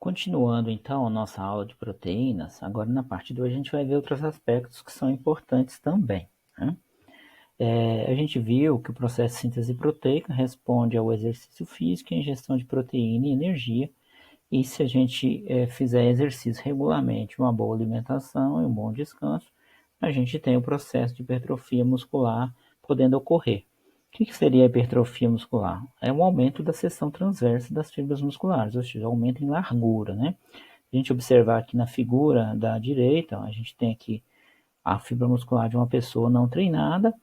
Continuando então a nossa aula de proteínas, agora na parte 2 a gente vai ver outros aspectos que são importantes também, né? A gente viu que o processo de síntese proteica responde ao exercício físico, a ingestão de proteína e energia, e se a gente fizer exercício regularmente, uma boa alimentação e um bom descanso, a gente tem o processo de hipertrofia muscular podendo ocorrer. O que seria a hipertrofia muscular? É um aumento da seção transversa das fibras musculares, ou seja, aumento em largura, né? A gente observar aqui na figura da direita, a gente tem aqui a fibra muscular de uma pessoa não treinada,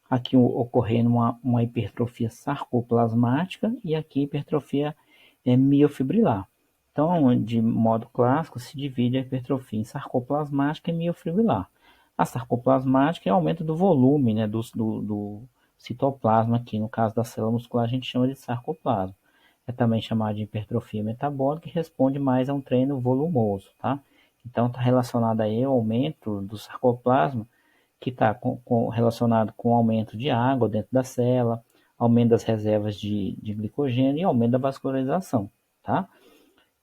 aqui ocorrendo uma hipertrofia sarcoplasmática e aqui hipertrofia miofibrilar. Então, de modo clássico, se divide a hipertrofia em sarcoplasmática e miofibrilar. A sarcoplasmática é o aumento do volume, né, do citoplasma, aqui no caso da célula muscular a gente chama de sarcoplasma. É também chamado de hipertrofia metabólica e responde mais a um treino volumoso, tá? Então está relacionado aí ao aumento do sarcoplasma, que está relacionado com o aumento de água dentro da célula, aumento das reservas de glicogênio e aumento da vascularização, tá?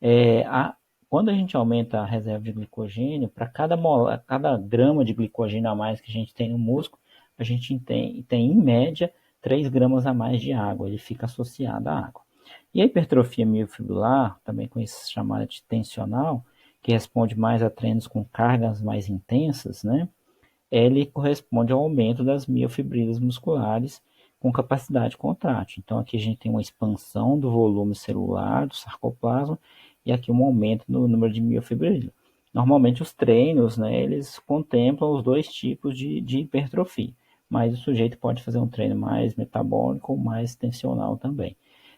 É, a, Quando a gente aumenta a reserva de glicogênio, para cada grama de glicogênio a mais que a gente tem no músculo, a gente tem em média 3 gramas a mais de água, ele fica associado à água. E a hipertrofia miofibrilar, também chamada de tensional, que responde mais a treinos com cargas mais intensas, né? Ele corresponde ao aumento das miofibrilas musculares com capacidade contrátil. Então, aqui a gente tem uma expansão do volume celular do sarcoplasma e aqui um aumento no número de miofibrilas. Normalmente, os treinos, né, eles contemplam os dois tipos de hipertrofia, mas o sujeito pode fazer um treino mais metabólico ou mais tensional também.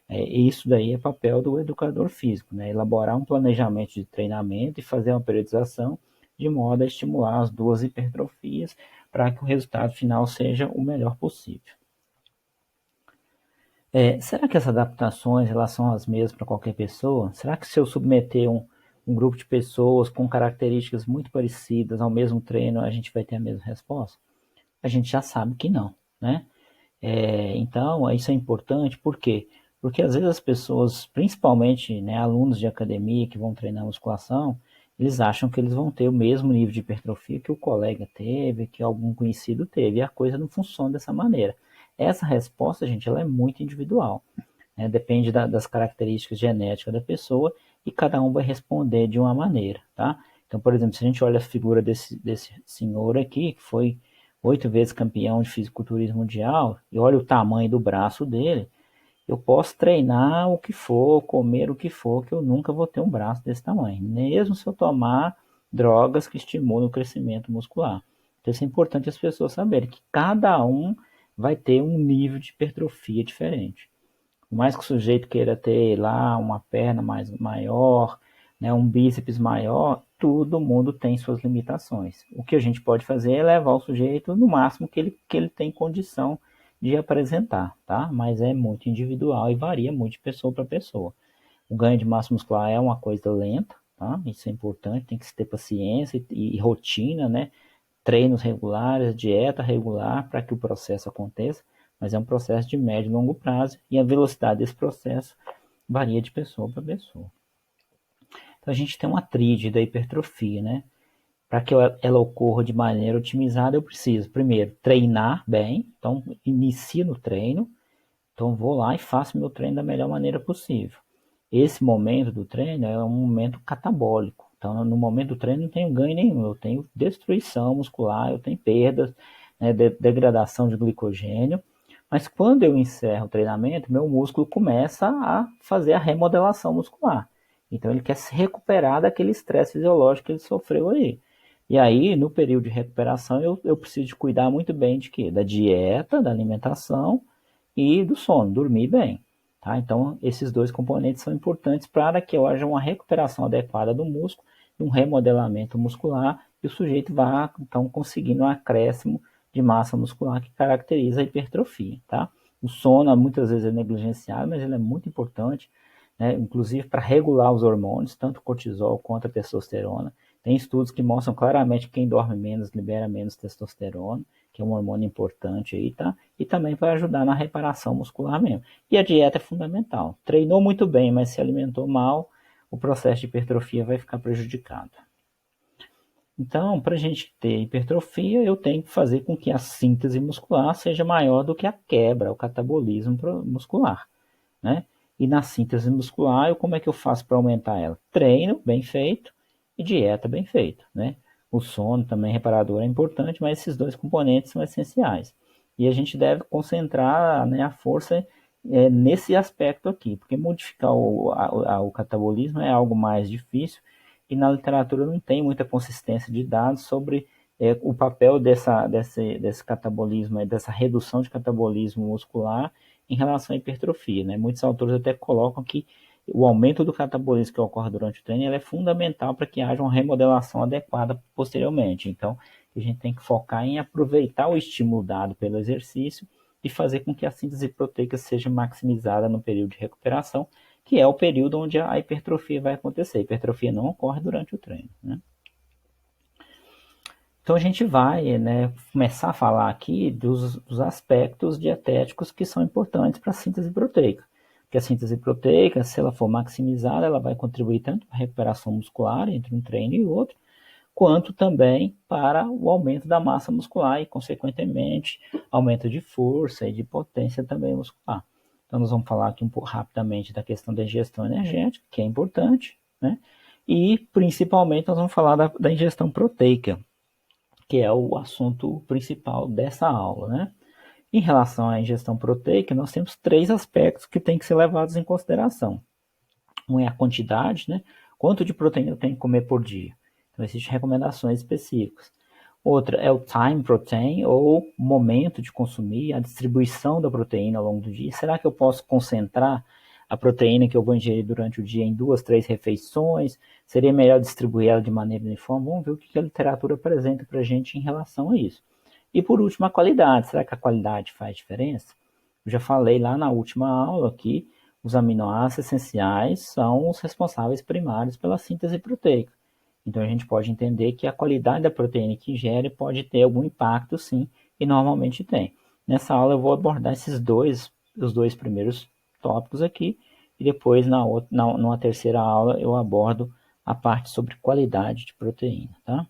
Isso daí é papel do educador físico, né? Elaborar um planejamento de treinamento e fazer uma periodização de modo a estimular as duas hipertrofias para que o resultado final seja o melhor possível. Será que essas adaptações elas são as mesmas para qualquer pessoa? Será que se eu submeter um grupo de pessoas com características muito parecidas ao mesmo treino, a gente vai ter a mesma resposta? A gente já sabe que não, né? Então, isso é importante, por quê? Porque às vezes as pessoas, principalmente, né, alunos de academia que vão treinar musculação, eles acham que eles vão ter o mesmo nível de hipertrofia que o colega teve, que algum conhecido teve, e a coisa não funciona dessa maneira. Essa resposta, gente, ela é muito individual, né? Depende das características genéticas da pessoa e cada um vai responder de uma maneira, tá? Então, por exemplo, se a gente olha a figura desse senhor aqui, que foi 8 vezes campeão de fisiculturismo mundial, e olha o tamanho do braço dele, eu posso treinar o que for, comer o que for, que eu nunca vou ter um braço desse tamanho, mesmo se eu tomar drogas que estimulam o crescimento muscular. Então, isso é importante as pessoas saberem que cada um vai ter um nível de hipertrofia diferente. Por mais que o sujeito queira ter lá uma perna mais maior, né, um bíceps maior, todo mundo tem suas limitações. O que a gente pode fazer é levar o sujeito no máximo que ele tem condição de apresentar, tá? Mas é muito individual e varia muito de pessoa para pessoa. O ganho de massa muscular é uma coisa lenta, tá? Isso é importante, tem que se ter paciência e rotina, né? Treinos regulares, dieta regular para que o processo aconteça, mas é um processo de médio e longo prazo e a velocidade desse processo varia de pessoa para pessoa. Então a gente tem uma tríade da hipertrofia, né? Para que ela ocorra de maneira otimizada, eu preciso, primeiro, treinar bem. Então, inicio no treino. Então, vou lá e faço meu treino da melhor maneira possível. Esse momento do treino é um momento catabólico. Então, no momento do treino não tenho ganho nenhum. Eu tenho destruição muscular, eu tenho perdas, né, degradação de glicogênio. Mas quando eu encerro o treinamento, meu músculo começa a fazer a remodelação muscular. Então, ele quer se recuperar daquele estresse fisiológico que ele sofreu aí. E aí, no período de recuperação, eu preciso de cuidar muito bem de quê? Da dieta, da alimentação e do sono, dormir bem. Tá? Então, esses dois componentes são importantes para que haja uma recuperação adequada do músculo e um remodelamento muscular e o sujeito vá, então, conseguindo um acréscimo de massa muscular que caracteriza a hipertrofia. Tá? O sono, muitas vezes, é negligenciado, mas ele é muito importante, né? Inclusive para regular os hormônios, tanto o cortisol quanto a testosterona. Tem estudos que mostram claramente que quem dorme menos libera menos testosterona, que é um hormônio importante aí, tá? E também vai ajudar na reparação muscular mesmo. E a dieta é fundamental. Treinou muito bem, mas se alimentou mal, o processo de hipertrofia vai ficar prejudicado. Então, para a gente ter hipertrofia, eu tenho que fazer com que a síntese muscular seja maior do que a quebra, o catabolismo muscular, né? E na síntese muscular, como é que eu faço para aumentar ela? Treino bem feito e dieta bem feita, né? O sono também reparador é importante, mas esses dois componentes são essenciais. E a gente deve concentrar, né, a força nesse aspecto aqui, porque modificar o catabolismo é algo mais difícil e na literatura não tem muita consistência de dados sobre o papel desse catabolismo, dessa redução de catabolismo muscular em relação à hipertrofia, né? Muitos autores até colocam que o aumento do catabolismo que ocorre durante o treino é fundamental para que haja uma remodelação adequada posteriormente. Então, a gente tem que focar em aproveitar o estímulo dado pelo exercício e fazer com que a síntese proteica seja maximizada no período de recuperação, que é o período onde a hipertrofia vai acontecer. A hipertrofia não ocorre durante o treino, né? Então a gente vai, né, começar a falar aqui dos aspectos dietéticos que são importantes para a síntese proteica. Porque a síntese proteica, se ela for maximizada, ela vai contribuir tanto para a recuperação muscular entre um treino e outro, quanto também para o aumento da massa muscular e, consequentemente, aumento de força e de potência também muscular. Então nós vamos falar aqui um pouco rapidamente da questão da ingestão energética, que é importante, né? E principalmente nós vamos falar da ingestão proteica, que é o assunto principal dessa aula, né? Em relação à ingestão proteica, nós temos três aspectos que têm que ser levados em consideração. Um é a quantidade, né? Quanto de proteína eu tenho que comer por dia. Então, existem recomendações específicas. Outra é o time protein, ou momento de consumir, a distribuição da proteína ao longo do dia. Será que eu posso concentrar a proteína que eu vou ingerir durante o dia em 2, 3 refeições? Seria melhor distribuir ela de maneira uniforme? Vamos ver o que a literatura apresenta para a gente em relação a isso. E por último, a qualidade. Será que a qualidade faz diferença? Eu já falei lá na última aula que os aminoácidos essenciais são os responsáveis primários pela síntese proteica. Então a gente pode entender que a qualidade da proteína que ingere pode ter algum impacto, sim, e normalmente tem. Nessa aula eu vou abordar os dois primeiros tópicos aqui, e depois numa terceira aula eu abordo a parte sobre qualidade de proteína, tá?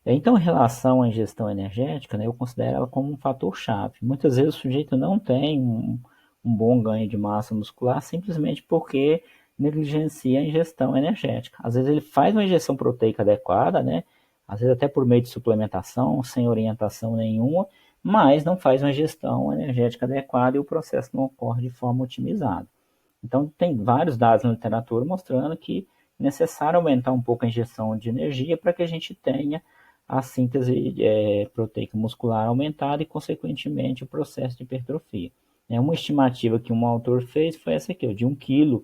Então, em relação à ingestão energética, né, eu considero ela como um fator-chave. Muitas vezes o sujeito não tem um bom ganho de massa muscular simplesmente porque negligencia a ingestão energética. Às vezes ele faz uma ingestão proteica adequada, né? Às vezes até por meio de suplementação, sem orientação nenhuma, mas não faz uma ingestão energética adequada e o processo não ocorre de forma otimizada. Então, tem vários dados na literatura mostrando que é necessário aumentar um pouco a injeção de energia para que a gente tenha a síntese proteica muscular aumentada e, consequentemente, o processo de hipertrofia. Uma estimativa que um autor fez foi essa aqui, de 1 kg,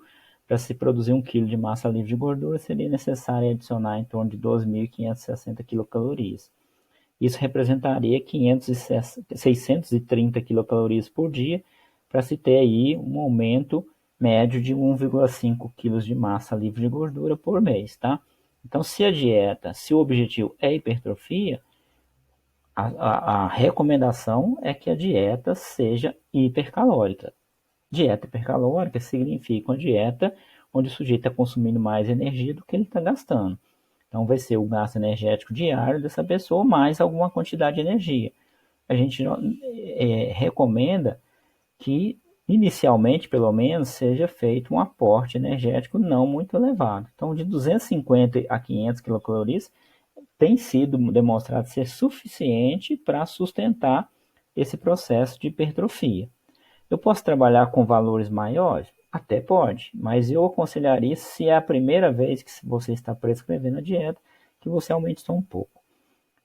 para se produzir 1 kg de massa livre de gordura, seria necessário adicionar em torno de 2.560 quilocalorias. Isso representaria 630 quilocalorias por dia, para se ter aí um aumento médio de 1,5 kg de massa livre de gordura por mês, tá? Então, se o objetivo é hipertrofia, a recomendação é que a dieta seja hipercalórica. Dieta hipercalórica significa uma dieta onde o sujeito está consumindo mais energia do que ele está gastando. Então, vai ser o gasto energético diário dessa pessoa mais alguma quantidade de energia. A gente recomenda que, inicialmente, pelo menos, seja feito um aporte energético não muito elevado. Então, de 250 a 500 quilocalorias tem sido demonstrado ser suficiente para sustentar esse processo de hipertrofia. Eu posso trabalhar com valores maiores? Até pode, mas eu aconselharia, se é a primeira vez que você está prescrevendo a dieta, que você aumente só um pouco.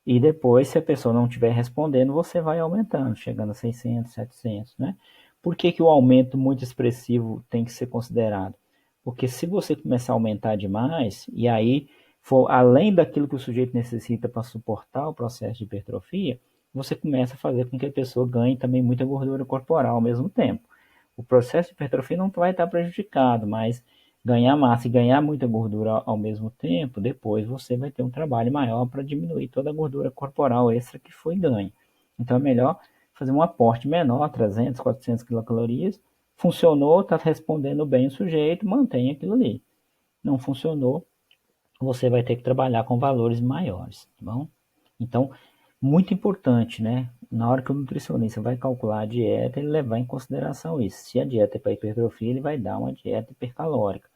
E depois, se a pessoa não estiver respondendo, você vai aumentando, chegando a 600, 700, né? Por que o aumento muito expressivo tem que ser considerado? Porque se você começar a aumentar demais, e aí for além daquilo que o sujeito necessita para suportar o processo de hipertrofia, você começa a fazer com que a pessoa ganhe também muita gordura corporal ao mesmo tempo. O processo de hipertrofia não vai estar prejudicado, mas ganhar massa e ganhar muita gordura ao mesmo tempo, depois você vai ter um trabalho maior para diminuir toda a gordura corporal extra que foi ganha. Então é melhor fazer um aporte menor, 300, 400 quilocalorias, funcionou, está respondendo bem o sujeito, mantém aquilo ali. não funcionou, você vai ter que trabalhar com valores maiores, tá bom? Então, muito importante, né? Na hora que o nutricionista vai calcular a dieta, ele levar em consideração isso. Se a dieta é para hipertrofia, ele vai dar uma dieta hipercalórica.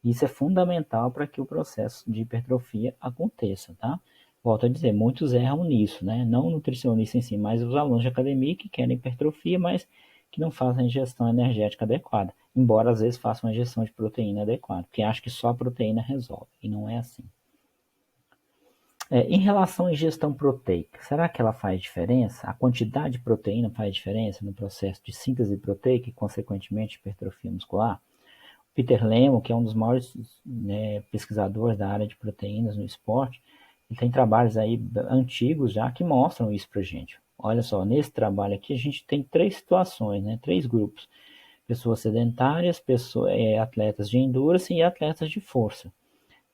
Isso é fundamental para que o processo de hipertrofia aconteça, tá? Volto a dizer, muitos erram nisso, né? Não o nutricionista em si, mas os alunos de academia que querem hipertrofia, mas que não fazem a ingestão energética adequada. Embora às vezes façam a ingestão de proteína adequada, porque acham que só a proteína resolve, e não é assim. Em relação à ingestão proteica, será que ela faz diferença? A quantidade de proteína faz diferença no processo de síntese proteica e, consequentemente, hipertrofia muscular? Peter Lemon, que é um dos maiores, né, pesquisadores da área de proteínas no esporte, ele tem trabalhos aí antigos já que mostram isso para a gente. Olha só, nesse trabalho aqui a gente tem três situações, né, três grupos: pessoas sedentárias, atletas de endurance e atletas de força.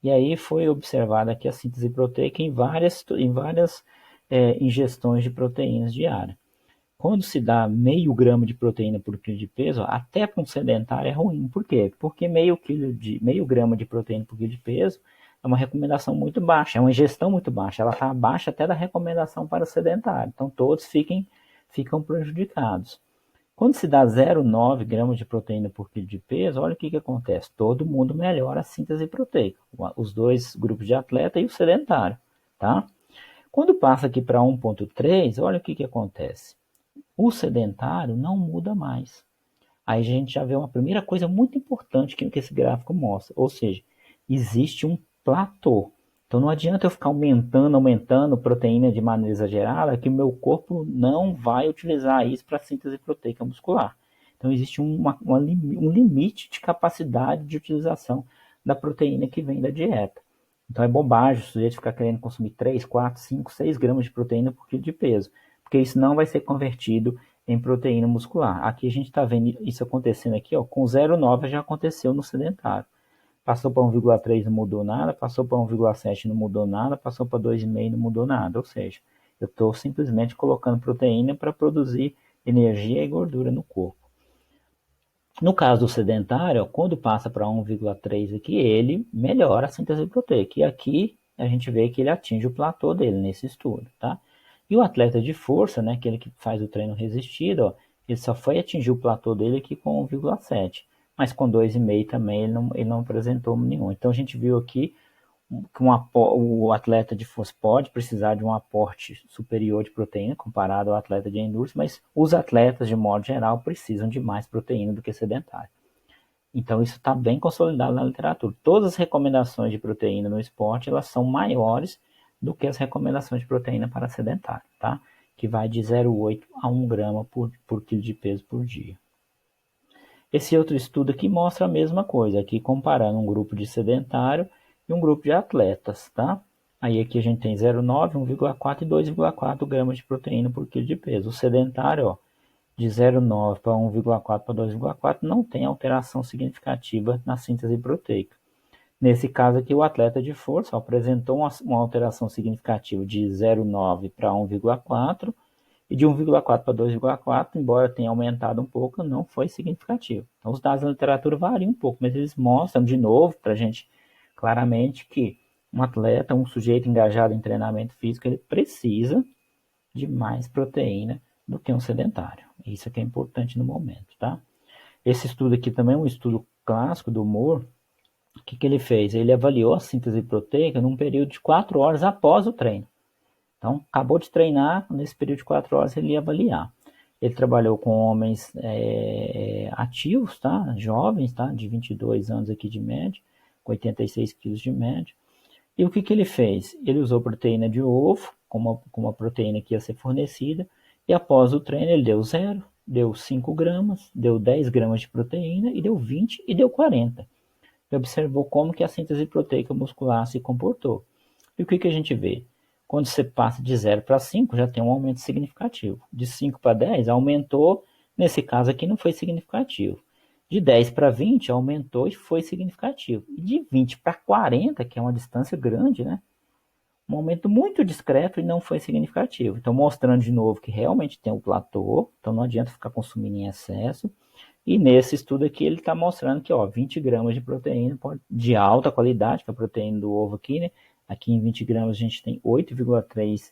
E aí foi observada aqui a síntese proteica em várias ingestões de proteínas diárias. Quando se dá meio grama de proteína por quilo de peso, até para um sedentário é ruim. Por quê? Porque meio grama de proteína por quilo de peso é uma recomendação muito baixa, é uma ingestão muito baixa. Ela está abaixo até da recomendação para o sedentário. Então todos ficam prejudicados. Quando se dá 0,9 gramas de proteína por quilo de peso, olha o que acontece. Todo mundo melhora a síntese proteica. Os dois grupos de atleta e o sedentário. Tá? Quando passa aqui para 1,3, olha o que acontece. O sedentário não muda mais. Aí a gente já vê uma primeira coisa muito importante que esse gráfico mostra. Ou seja, existe um platô. Então não adianta eu ficar aumentando proteína de maneira exagerada, que o meu corpo não vai utilizar isso para síntese proteica muscular. Então existe um limite de capacidade de utilização da proteína que vem da dieta. Então é bobagem o sujeito ficar querendo consumir 3, 4, 5, 6 gramas de proteína por quilo de peso, porque isso não vai ser convertido em proteína muscular. Aqui a gente está vendo isso acontecendo aqui, ó, com 0,9 já aconteceu no sedentário. Passou para 1,3 não mudou nada, passou para 1,7 não mudou nada, passou para 2,5 não mudou nada. Ou seja, eu estou simplesmente colocando proteína para produzir energia e gordura no corpo. No caso do sedentário, quando passa para 1,3 aqui, ele melhora a síntese proteica. E aqui a gente vê que ele atinge o platô dele nesse estudo, tá? E o atleta de força, né, aquele que faz o treino resistido, ó, ele só foi atingir o platô dele aqui com 1,7. Mas com 2,5 também ele não apresentou nenhum. Então a gente viu aqui que o atleta de força pode precisar de um aporte superior de proteína comparado ao atleta de endurance, mas os atletas, de modo geral, precisam de mais proteína do que sedentário. Então isso está bem consolidado na literatura. Todas as recomendações de proteína no esporte, elas são maiores do que as recomendações de proteína para sedentário, tá? Que vai de 0,8 a 1 grama por quilo de peso por dia. Esse outro estudo aqui mostra a mesma coisa, aqui comparando um grupo de sedentário e um grupo de atletas, tá? Aí aqui a gente tem 0,9, 1,4 e 2,4 gramas de proteína por quilo de peso. O sedentário, ó, de 0,9 para 1,4 para 2,4 não tem alteração significativa na síntese proteica. Nesse caso aqui, o atleta de força apresentou uma alteração significativa de 0,9 para 1,4 e de 1,4 para 2,4, embora tenha aumentado um pouco, não foi significativo. Então, os dados da literatura variam um pouco, mas eles mostram de novo para a gente claramente que um atleta, um sujeito engajado em treinamento físico, ele precisa de mais proteína do que um sedentário. Isso é importante no momento, tá? Esse estudo aqui também é um estudo clássico do Moore. O que ele fez? Ele avaliou a síntese proteica num período de 4 horas após o treino. Então, acabou de treinar, nesse período de 4 horas ele ia avaliar. Ele trabalhou com homens ativos, tá? Jovens, tá? De 22 anos aqui de média, com 86 quilos de média. E o que ele fez? Ele usou proteína de ovo, como uma proteína que ia ser fornecida, e após o treino ele deu 0, deu 5 gramas, deu 10 gramas de proteína, e deu 20 e deu 40. Ele observou como que a síntese proteica muscular se comportou. E o que a gente vê? Quando você passa de 0 para 5, já tem um aumento significativo. De 5 para 10, aumentou. Nesse caso aqui não foi significativo. De 10 para 20, aumentou e foi significativo. E de 20 para 40, que é uma distância grande, né? Um aumento muito discreto e não foi significativo. Então, mostrando de novo que realmente tem um platô. Então, não adianta ficar consumindo em excesso. E nesse estudo aqui ele está mostrando que 20 gramas de proteína de alta qualidade, que é a proteína do ovo aqui, né? Aqui em 20 gramas a gente tem 8,3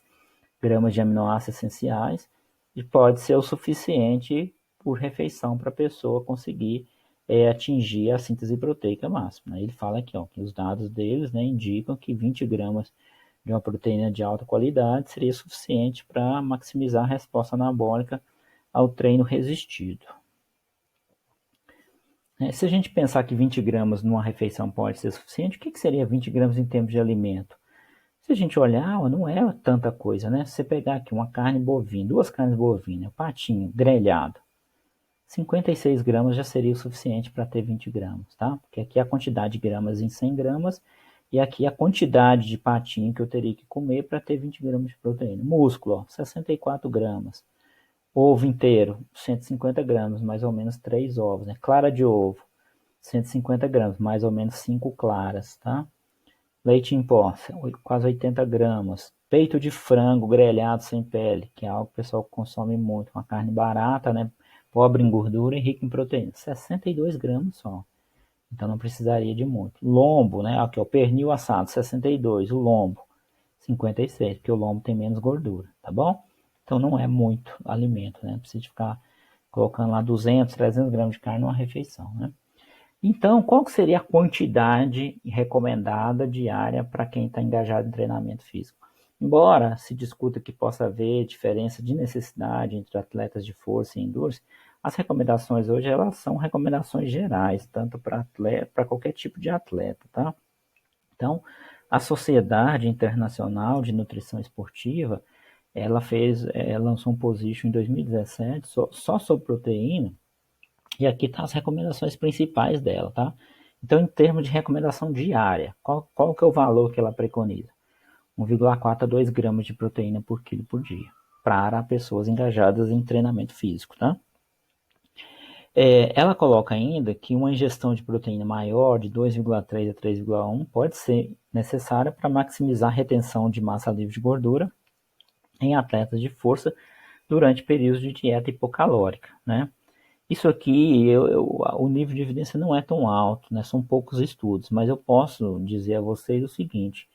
gramas de aminoácidos essenciais e pode ser o suficiente por refeição para a pessoa conseguir atingir a síntese proteica máxima. Ele fala aqui que os dados deles, né, indicam que 20 gramas de uma proteína de alta qualidade seria suficiente para maximizar a resposta anabólica ao treino resistido. Se a gente pensar que 20 gramas numa refeição pode ser suficiente, o que seria 20 gramas em termos de alimento? Se a gente olhar, não é tanta coisa, né? Se você pegar aqui uma carne bovina, 2 carnes bovinas, patinho, grelhado, 56 gramas já seria o suficiente para ter 20 gramas, tá? Porque aqui é a quantidade de gramas em 100 gramas e aqui a quantidade de patinho que eu teria que comer para ter 20 gramas de proteína. Músculo, 64 gramas. Ovo inteiro, 150 gramas, mais ou menos 3 ovos, né? Clara de ovo, 150 gramas, mais ou menos 5 claras, tá? Leite em pó, quase 80 gramas. Peito de frango grelhado sem pele, que é algo que o pessoal consome muito. Uma carne barata, né? Pobre em gordura e rica em proteína. 62 gramas só. Então não precisaria de muito. Lombo, né? Aqui, o pernil assado, 62. O lombo, 56, porque o lombo tem menos gordura, tá bom? Então não é muito alimento, né? Não precisa ficar colocando lá 200, 300 gramas de carne numa refeição, né? Então, qual que seria a quantidade recomendada diária para quem está engajado em treinamento físico? Embora se discuta que possa haver diferença de necessidade entre atletas de força e endurance, as recomendações hoje elas são recomendações gerais, tanto para qualquer tipo de atleta, tá? Então, a Sociedade Internacional de Nutrição Esportiva, ela lançou um position em 2017 só sobre proteína, e aqui estão as recomendações principais dela, tá? Então, em termos de recomendação diária, qual que é o valor que ela preconiza? 1,4 a 2 gramas de proteína por quilo por dia, para pessoas engajadas em treinamento físico, tá? Ela coloca ainda que uma ingestão de proteína maior, de 2,3 a 3,1, pode ser necessária para maximizar a retenção de massa livre de gordura em atletas de força durante períodos de dieta hipocalórica, né? Isso aqui, o nível de evidência não é tão alto, né? São poucos estudos, mas eu posso dizer a vocês o seguinte,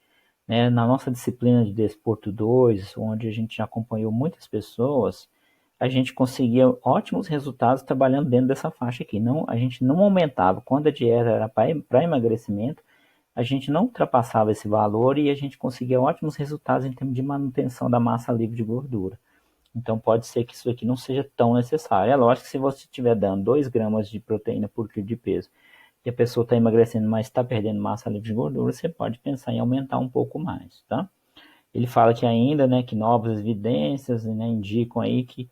né? Na nossa disciplina de Desporto 2, onde a gente já acompanhou muitas pessoas, a gente conseguia ótimos resultados trabalhando dentro dessa faixa aqui. Não, a gente não aumentava, quando a dieta era para emagrecimento, a gente não ultrapassava esse valor e a gente conseguia ótimos resultados em termos de manutenção da massa livre de gordura. Então pode ser que isso aqui não seja tão necessário. É lógico que se você estiver dando 2 gramas de proteína por quilo de peso e a pessoa está emagrecendo, mas está perdendo massa livre de gordura, você pode pensar em aumentar um pouco mais, tá? Ele fala que ainda, né, que novas evidências, né, indicam aí que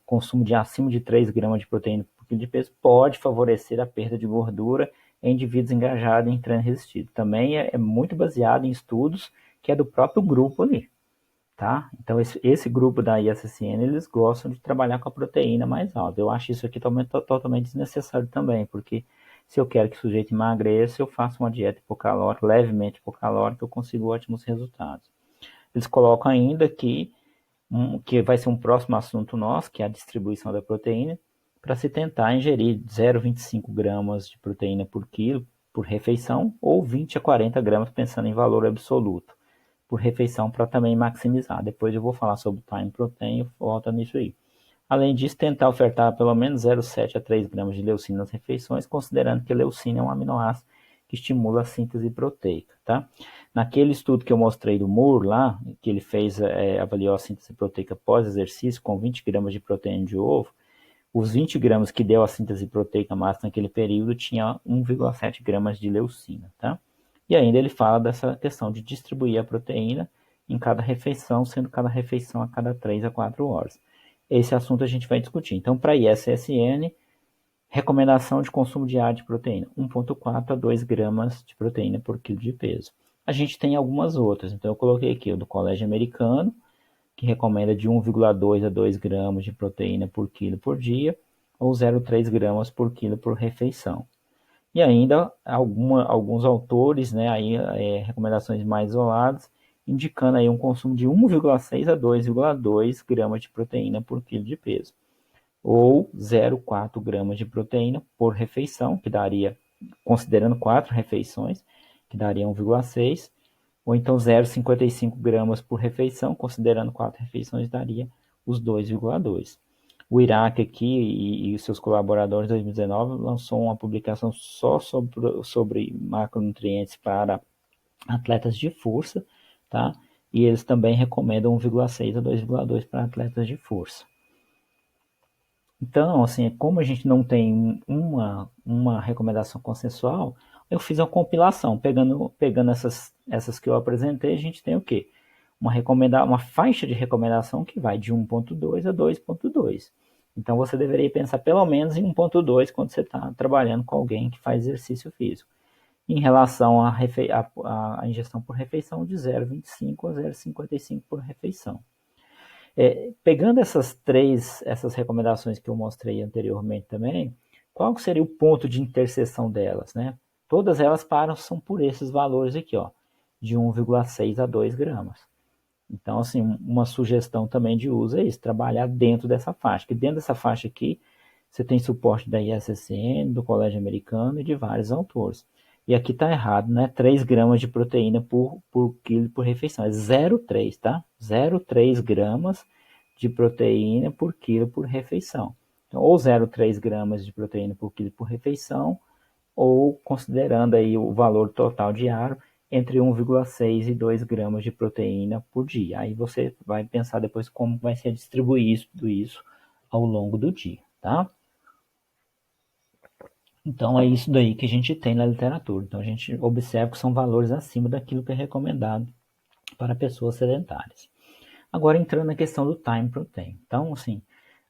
consumo de acima de 3 gramas de proteína por quilo de peso pode favorecer a perda de gordura em indivíduos engajados em treino resistido. Também é muito baseado em estudos que é do próprio grupo ali. Tá? Então, esse grupo da ISSN, eles gostam de trabalhar com a proteína mais alta. Eu acho isso aqui totalmente desnecessário também, porque se eu quero que o sujeito emagreça, eu faço uma dieta hipocalórica, levemente hipocalórica, eu consigo ótimos resultados. Eles colocam ainda que vai ser um próximo assunto nosso, que é a distribuição da proteína, para se tentar ingerir 0,25 gramas de proteína por quilo por refeição, ou 20 a 40 gramas, pensando em valor absoluto por refeição, para também maximizar. Depois eu vou falar sobre o time protein e volta nisso aí. Além disso, tentar ofertar pelo menos 0,7 a 3 gramas de leucina nas refeições, considerando que a leucina é um aminoácido que estimula a síntese proteica, tá? Naquele estudo que eu mostrei do Moore lá, que ele fez, avaliou a síntese proteica pós-exercício com 20 gramas de proteína de ovo, os 20 gramas que deu a síntese proteica máxima naquele período tinha 1,7 gramas de leucina, tá? E ainda ele fala dessa questão de distribuir a proteína em cada refeição, sendo cada refeição a cada 3 a 4 horas. Esse assunto a gente vai discutir. Então, para ISSN, recomendação de consumo diário de proteína, 1,4 a 2 gramas de proteína por quilo de peso. A gente tem algumas outras, então eu coloquei aqui o do Colégio Americano, que recomenda de 1,2 a 2 gramas de proteína por quilo por dia, ou 0,3 gramas por quilo por refeição. E ainda alguns autores, né, aí, recomendações mais isoladas, indicando aí um consumo de 1,6 a 2,2 gramas de proteína por quilo de peso. ou 0,4 gramas de proteína por refeição, que daria, considerando 4 refeições, que daria 1,6, ou então 0,55 gramas por refeição, considerando 4 refeições, daria os 2,2. O Iraque aqui e seus colaboradores em 2019 lançou uma publicação só sobre macronutrientes para atletas de força, tá? E eles também recomendam 1,6 a 2,2 para atletas de força. Então, assim, como a gente não tem uma recomendação consensual, eu fiz uma compilação. Pegando essas que eu apresentei, a gente tem o quê? Uma faixa de recomendação que vai de 1,2 a 2,2. Então, você deveria pensar pelo menos em 1,2 quando você está trabalhando com alguém que faz exercício físico. Em relação à ingestão por refeição, de 0,25 a 0,55 por refeição. Pegando essas recomendações que eu mostrei anteriormente também, qual seria o ponto de interseção delas, né? Todas elas são por esses valores aqui, ó, de 1,6 a 2 gramas. Então, assim, uma sugestão também de uso é isso, trabalhar dentro dessa faixa, que dentro dessa faixa aqui, você tem suporte da ISSN, do Colégio Americano e de vários autores. E aqui está errado, né? 3 gramas de proteína por quilo por refeição. É 0,3, tá? 0,3 gramas de proteína por quilo por refeição. Então, ou 0,3 gramas de proteína por quilo por refeição, ou considerando aí o valor total diário, entre 1,6 e 2 gramas de proteína por dia. Aí você vai pensar depois como vai ser distribuir tudo isso ao longo do dia, tá? Então é isso daí que a gente tem na literatura. Então a gente observa que são valores acima daquilo que é recomendado para pessoas sedentárias. Agora entrando na questão do time protein. Então, assim,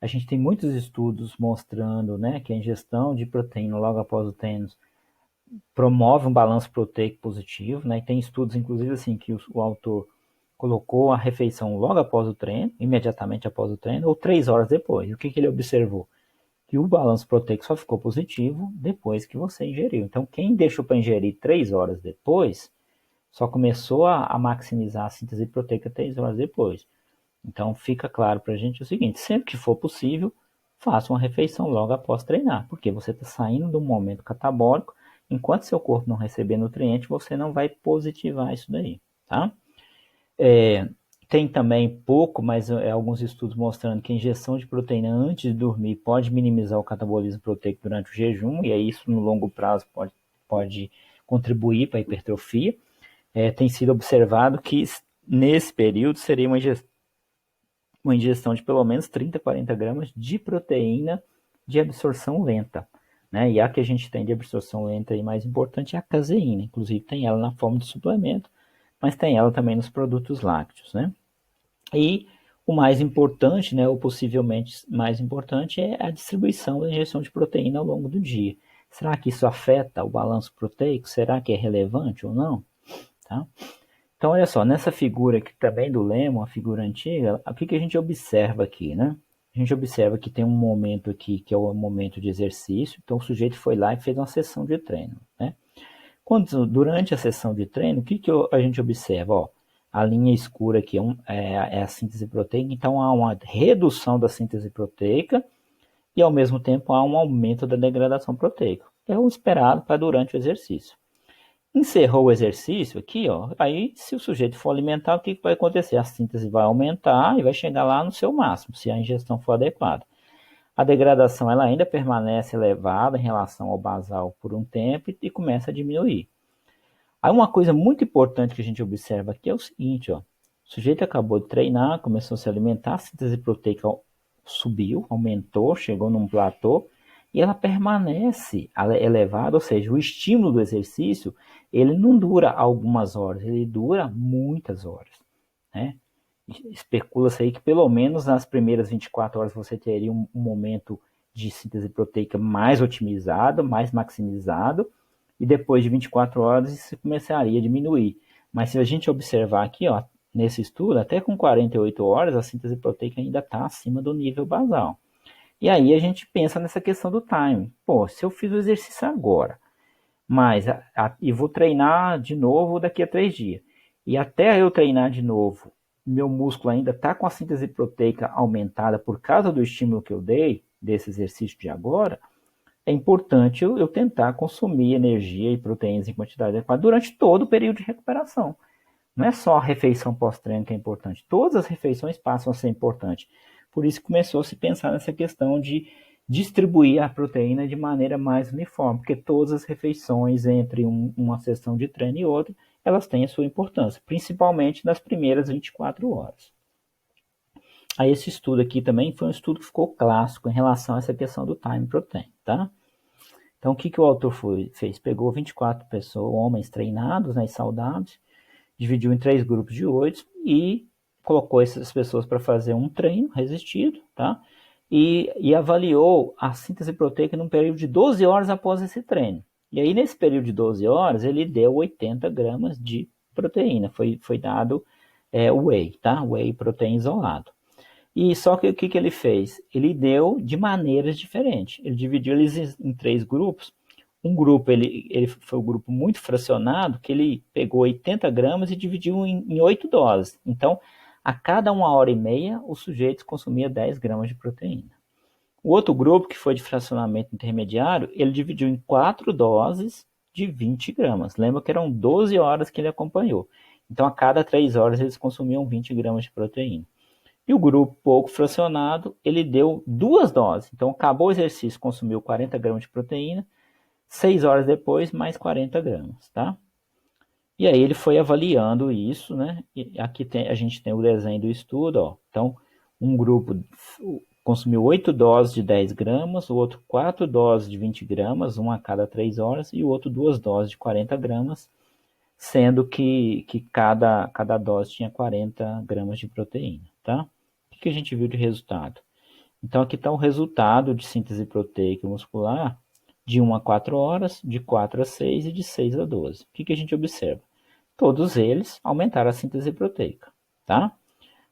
a gente tem muitos estudos mostrando, né, que a ingestão de proteína logo após o treino promove um balanço proteico positivo, né? E tem estudos, inclusive, assim, que o autor colocou a refeição logo após o treino, imediatamente após o treino, ou 3 horas depois. E o que ele observou? Que o balanço proteico só ficou positivo depois que você ingeriu. Então, quem deixou para ingerir 3 horas depois, só começou a maximizar a síntese proteica 3 horas depois. Então, fica claro para a gente o seguinte, sempre que for possível, faça uma refeição logo após treinar, porque você está saindo de um momento catabólico, enquanto seu corpo não receber nutriente, você não vai positivar isso daí, tá? Tem também pouco, mas alguns estudos mostrando que a injeção de proteína antes de dormir pode minimizar o catabolismo proteico durante o jejum, e aí isso no longo prazo pode contribuir para a hipertrofia. Tem sido observado que nesse período seria uma ingestão de pelo menos 30 a 40 gramas de proteína de absorção lenta. Né? E a que a gente tem de absorção lenta e mais importante é a caseína, inclusive tem ela na forma de suplemento, mas tem ela também nos produtos lácteos, né? E o mais importante, né, ou possivelmente mais importante, é a distribuição da ingestão de proteína ao longo do dia. Será que isso afeta o balanço proteico? Será que é relevante ou não? Tá? Então, olha só, nessa figura aqui também do Lemo, a figura antiga, o que a gente observa aqui, né? A gente observa que tem um momento aqui que é o momento de exercício, então o sujeito foi lá e fez uma sessão de treino, né? Durante a sessão de treino, o que a gente observa? Ó, a linha escura aqui é a síntese proteica, então há uma redução da síntese proteica e ao mesmo tempo há um aumento da degradação proteica. É o esperado para durante o exercício. Encerrou o exercício aqui, ó, aí se o sujeito for alimentar, o que vai acontecer? A síntese vai aumentar e vai chegar lá no seu máximo, se a ingestão for adequada. A degradação ela ainda permanece elevada em relação ao basal por um tempo e começa a diminuir. Aí uma coisa muito importante que a gente observa aqui é o seguinte, ó, o sujeito acabou de treinar, começou a se alimentar, a síntese proteica subiu, aumentou, chegou num platô, e ela permanece elevada, ou seja, o estímulo do exercício, ele não dura algumas horas, ele dura muitas horas, né? Especula-se aí que pelo menos nas primeiras 24 horas você teria um momento de síntese proteica mais otimizado, mais maximizado, e depois de 24 horas isso começaria a diminuir. Mas se a gente observar aqui, ó, nesse estudo, até com 48 horas a síntese proteica ainda está acima do nível basal. E aí a gente pensa nessa questão do time. Pô, se eu fiz o exercício agora, mas e vou treinar de novo daqui a 3 dias, e até eu treinar de novo, meu músculo ainda está com a síntese proteica aumentada por causa do estímulo que eu dei, desse exercício de agora, é importante eu tentar consumir energia e proteínas em quantidade adequada durante todo o período de recuperação. Não é só a refeição pós-treino que é importante, todas as refeições passam a ser importantes. Por isso começou a se pensar nessa questão de distribuir a proteína de maneira mais uniforme, porque todas as refeições entre uma sessão de treino e outra, elas têm a sua importância, principalmente nas primeiras 24 horas. Aí esse estudo aqui também foi um estudo que ficou clássico em relação a essa questão do time protein, tá? Então o que o autor fez? Pegou 24 pessoas, homens treinados, né, e saudáveis, dividiu em 3 grupos de 8 e colocou essas pessoas para fazer um treino resistido, tá? E avaliou a síntese proteica num período de 12 horas após esse treino. E aí, nesse período de 12 horas, ele deu 80 gramas de proteína. Foi dado whey, tá? Whey proteína isolado. E só que o que ele fez? Ele deu de maneiras diferentes. Ele dividiu eles em 3 grupos. Um grupo, ele foi um grupo muito fracionado, que ele pegou 80 gramas e dividiu em 8 doses. Então, a cada 1h30, os sujeitos consumiam 10 gramas de proteína. O outro grupo, que foi de fracionamento intermediário, ele dividiu em 4 doses de 20 gramas. Lembra que eram 12 horas que ele acompanhou. Então, a cada 3 horas, eles consumiam 20 gramas de proteína. E o grupo pouco fracionado, ele deu 2 doses. Então, acabou o exercício, consumiu 40 gramas de proteína, 6 horas depois, mais 40 gramas, tá? E aí ele foi avaliando isso, né? E aqui a gente tem o desenho do estudo, ó. Então, um grupo consumiu 8 doses de 10 gramas, o outro 4 doses de 20 gramas, uma a cada 3 horas, e o outro 2 doses de 40 gramas, sendo que cada dose tinha 40 gramas de proteína, tá? O que a gente viu de resultado? Então, aqui está o resultado de síntese proteica muscular de 1 a 4 horas, de 4 a 6 e de 6 a 12. O que a gente observa? Todos eles aumentaram a síntese proteica, tá?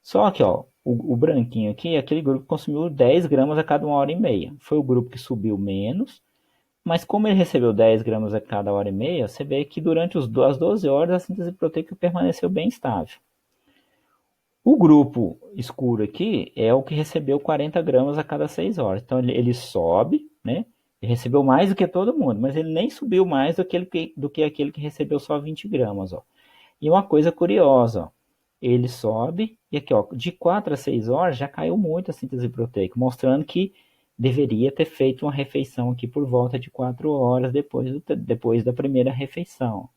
Só que, ó, o branquinho aqui é aquele grupo que consumiu 10 gramas a cada 1h30. Foi o grupo que subiu menos, mas como ele recebeu 10 gramas a cada 1h30, você vê que durante as 12 horas a síntese proteica permaneceu bem estável. O grupo escuro aqui é o que recebeu 40 gramas a cada 6 horas. Então ele sobe, né? Ele recebeu mais do que todo mundo, mas ele nem subiu mais do que aquele que recebeu só 20 gramas. Ó. E uma coisa curiosa, ó, ele sobe e aqui, ó, de 4 a 6 horas já caiu muito a síntese proteica, mostrando que deveria ter feito uma refeição aqui por volta de 4 horas depois da primeira refeição.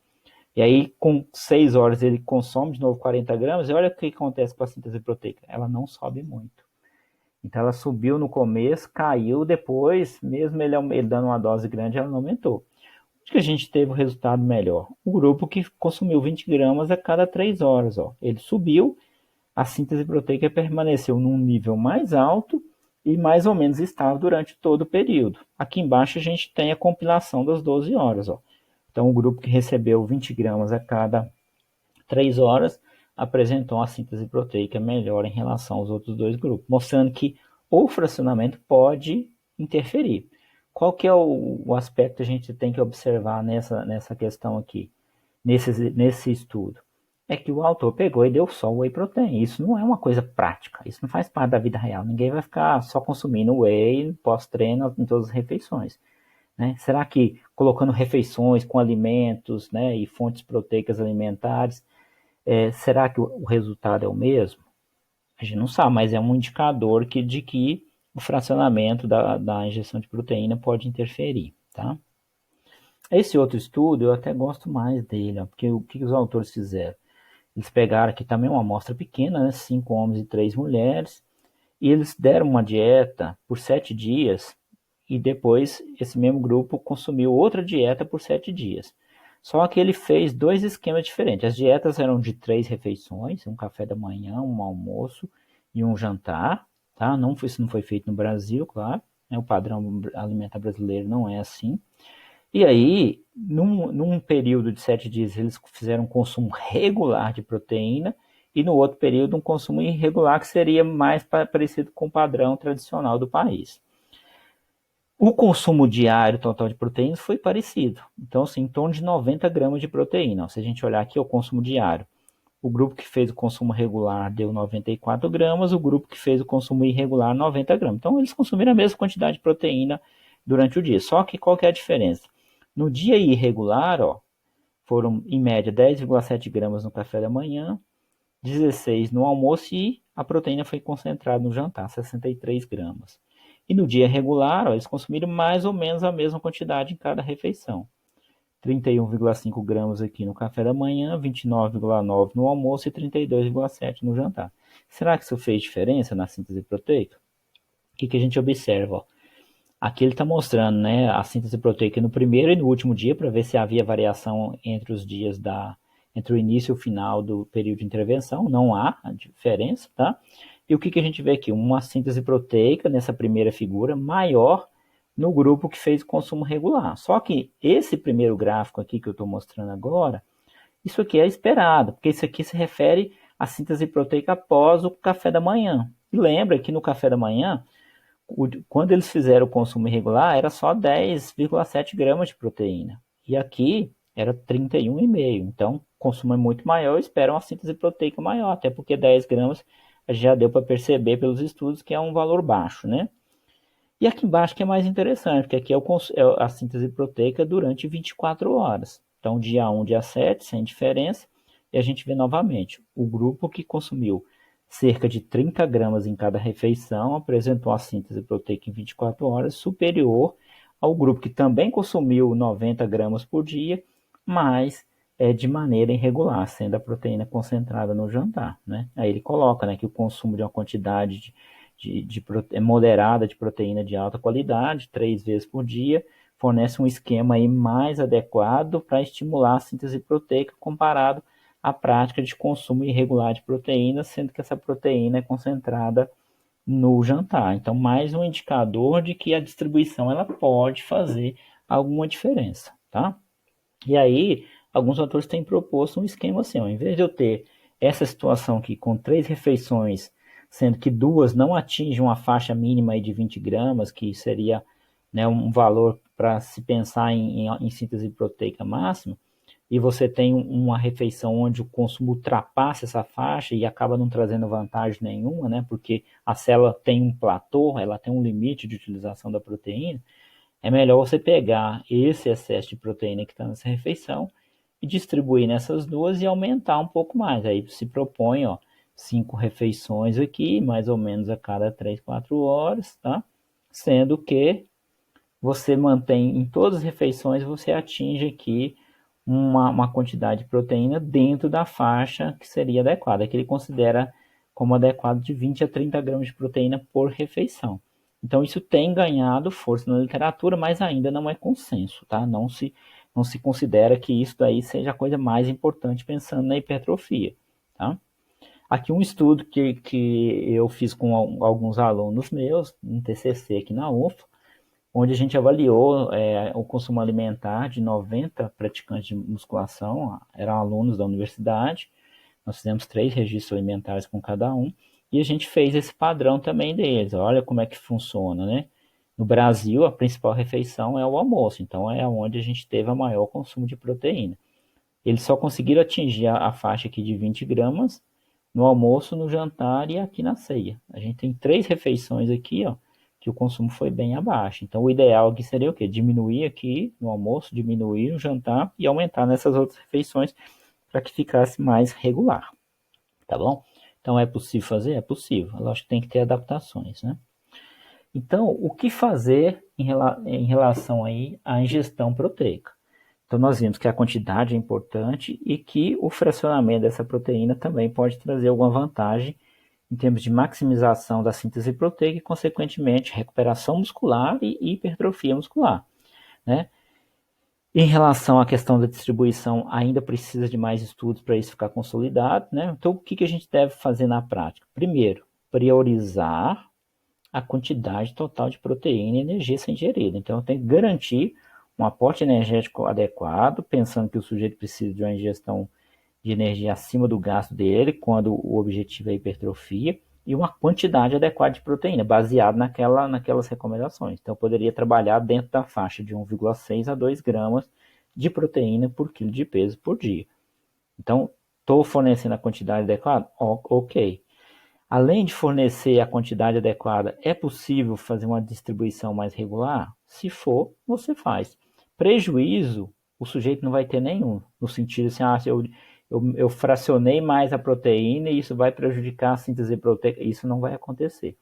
E aí, com 6 horas, ele consome de novo 40 gramas, e olha o que acontece com a síntese proteica. Ela não sobe muito. Então, ela subiu no começo, caiu depois, mesmo ele dando uma dose grande, ela não aumentou. Acho que a gente teve um resultado melhor. O grupo que consumiu 20 gramas a cada 3 horas. Ó. Ele subiu, a síntese proteica permaneceu num nível mais alto e mais ou menos estável durante todo o período. Aqui embaixo a gente tem a compilação das 12 horas. Ó. Então, o grupo que recebeu 20 gramas a cada 3 horas apresentou uma síntese proteica melhor em relação aos outros 2 grupos, mostrando que o fracionamento pode interferir. Qual que é o aspecto que a gente tem que observar nessa questão aqui, nesse estudo? É que o autor pegou e deu só whey protein. Isso não é uma coisa prática, isso não faz parte da vida real. Ninguém vai ficar só consumindo whey pós-treino em todas as refeições. Né? Será que colocando refeições com alimentos, né, e fontes proteicas alimentares, será que o resultado é o mesmo? A gente não sabe, mas é um indicador de que o fracionamento da injeção de proteína pode interferir. Tá? Esse outro estudo eu até gosto mais dele, ó, porque o que os autores fizeram? Eles pegaram aqui também uma amostra pequena, né, 5 homens e 3 mulheres, e eles deram uma dieta por 7 dias, e depois esse mesmo grupo consumiu outra dieta por 7 dias. Só que ele fez 2 esquemas diferentes. As dietas eram de 3 refeições, um café da manhã, um almoço e um jantar. Tá? Isso não foi feito no Brasil, claro. Né? O padrão alimentar brasileiro não é assim. E aí, num período de 7 dias, eles fizeram um consumo regular de proteína, e no outro período um consumo irregular, que seria mais parecido com o padrão tradicional do país. O consumo diário total de proteínas foi parecido. Então, assim, em torno de 90 gramas de proteína. Se a gente olhar aqui, o consumo diário. o grupo que fez o consumo regular deu 94 gramas, o grupo que fez o consumo irregular 90 gramas. Então, eles consumiram a mesma quantidade de proteína durante o dia. Só que qual que é a diferença? No dia irregular, ó, foram em média 10,7 gramas no café da manhã, 16 no almoço e a proteína foi concentrada no jantar, 63 gramas. E no dia regular, ó, eles consumiram mais ou menos a mesma quantidade em cada refeição. 31,5 gramas aqui no café da manhã, 29,9 no almoço e 32,7 no jantar. Será que isso fez diferença na síntese proteica? O que a gente observa? Ó? Aqui ele está mostrando, né, a síntese proteica no primeiro e no último dia para ver se havia variação entre os dias entre o início e o final do período de intervenção. Não há diferença, tá? E o que a gente vê aqui? Uma síntese proteica nessa primeira figura maior no grupo que fez o consumo regular. Só que esse primeiro gráfico aqui que eu estou mostrando agora, isso aqui é esperado, porque isso aqui se refere à síntese proteica após o café da manhã. E lembra que no café da manhã, quando eles fizeram o consumo irregular, era só 10,7 gramas de proteína. E aqui era 31,5. Então, o consumo é muito maior, esperam uma síntese proteica maior, até porque 10 gramas já deu para perceber pelos estudos que é um valor baixo, né? E aqui embaixo que é mais interessante, porque aqui é a síntese proteica durante 24 horas. Então, dia 1, dia 7, sem diferença, e a gente vê novamente, o grupo que consumiu cerca de 30 gramas em cada refeição apresentou a síntese proteica em 24 horas superior ao grupo que também consumiu 90 gramas por dia, mas de maneira irregular, sendo a proteína concentrada no jantar. Né? Aí ele coloca, né, que o consumo de uma quantidade moderada de proteína de alta qualidade, 3 vezes por dia, fornece um esquema aí mais adequado para estimular a síntese proteica comparado à prática de consumo irregular de proteína, sendo que essa proteína é concentrada no jantar. Então, mais um indicador de que a distribuição ela pode fazer alguma diferença, tá? E aí, alguns autores têm proposto um esquema assim, ó, em vez de eu ter essa situação aqui com 3 refeições, sendo que 2 não atingem uma faixa mínima aí de 20 gramas, que seria, né, um valor para se pensar em síntese proteica máxima, e você tem uma refeição onde o consumo ultrapassa essa faixa e acaba não trazendo vantagem nenhuma, né, porque a célula tem um platô, ela tem um limite de utilização da proteína, é melhor você pegar esse excesso de proteína que está nessa refeição e distribuir nessas duas e aumentar um pouco mais. Aí se propõe, ó, 5 refeições aqui, mais ou menos a cada 3, 4 horas, tá? Sendo que você mantém em todas as refeições, você atinge aqui uma quantidade de proteína dentro da faixa que seria adequada, que ele considera como adequado de 20 a 30 gramas de proteína por refeição. Então, isso tem ganhado força na literatura, mas ainda não é consenso, tá? Não se considera que isso daí seja a coisa mais importante pensando na hipertrofia, tá? Aqui um estudo que eu fiz com alguns alunos meus, um TCC aqui na UFA, onde a gente avaliou o consumo alimentar de 90 praticantes de musculação, eram alunos da universidade, nós fizemos 3 registros alimentares com cada um, e a gente fez esse padrão também deles, olha como é que funciona, né? No Brasil, a principal refeição é o almoço, então é onde a gente teve o maior consumo de proteína. Eles só conseguiram atingir a faixa aqui de 20 gramas no almoço, no jantar e aqui na ceia. A gente tem 3 refeições aqui, ó, que o consumo foi bem abaixo. Então, o ideal aqui seria o quê? Diminuir aqui no almoço, diminuir no jantar e aumentar nessas outras refeições para que ficasse mais regular, tá bom? Então, é possível fazer? É possível. Lógico que tem que ter adaptações, né? Então, o que fazer em relação aí à ingestão proteica? Então, nós vimos que a quantidade é importante e que o fracionamento dessa proteína também pode trazer alguma vantagem em termos de maximização da síntese proteica e, consequentemente, recuperação muscular e hipertrofia muscular, né? Em relação à questão da distribuição, ainda precisa de mais estudos para isso ficar consolidado, né? Então, o que a gente deve fazer na prática? Primeiro, priorizar a quantidade total de proteína e energia a ser ingerida. Então, eu tenho que garantir um aporte energético adequado, pensando que o sujeito precisa de uma ingestão de energia acima do gasto dele, quando o objetivo é a hipertrofia, e uma quantidade adequada de proteína, baseado naquelas recomendações. Então, eu poderia trabalhar dentro da faixa de 1,6 a 2 gramas de proteína por quilo de peso por dia. Então, Estou fornecendo a quantidade adequada? Ok. Além de fornecer a quantidade adequada, é possível fazer uma distribuição mais regular? Se for, você faz. Prejuízo, o sujeito não vai ter nenhum, no sentido assim, se eu fracionei mais a proteína e isso vai prejudicar a síntese proteica, isso não vai acontecer.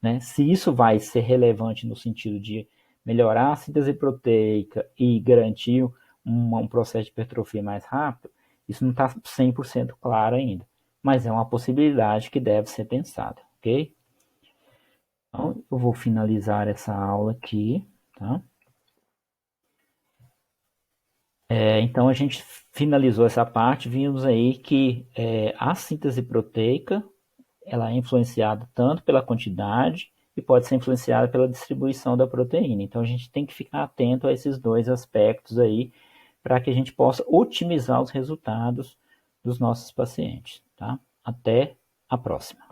Né? Se isso vai ser relevante no sentido de melhorar a síntese proteica e garantir um processo de hipertrofia mais rápido, isso não está 100% claro ainda, mas é uma possibilidade que deve ser pensada, ok? Então, eu vou finalizar essa aula aqui, tá? Então, a gente finalizou essa parte, vimos aí que a síntese proteica ela é influenciada tanto pela quantidade e pode ser influenciada pela distribuição da proteína. Então a gente tem que ficar atento a esses dois aspectos aí para que a gente possa otimizar os resultados dos nossos pacientes, tá? Até a próxima.